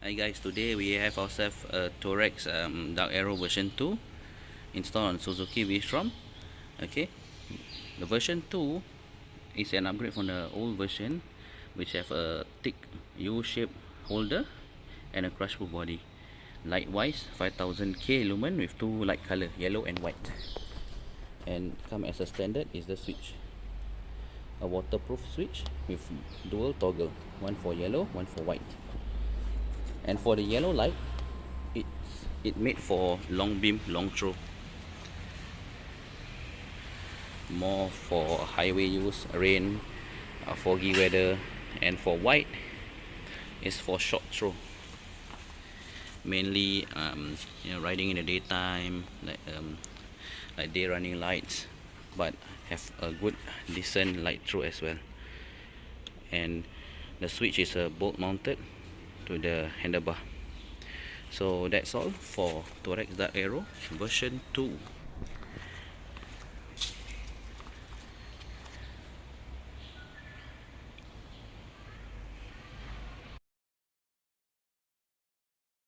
Hi guys, today we have ourselves a Tourex Darkarrow version 2 installed on Suzuki Vstrom. Okay, the version 2 is an upgrade from the old version, which have a thick U-shaped holder and a crush proof body. Light wise, 5000K lumen with two light color, yellow and white. And come as a standard is the switch, a waterproof switch with dual toggle, one for yellow, one for white. And for the yellow light, it made for long beam, long throw, more for highway use, rain, foggy weather. And for white is for short throw, mainly riding in the daytime, like day running lights, but have a good decent light throw as well. And the switch is bolt mounted to the handlebar. So that's all for Tourex Darkarrow version 2.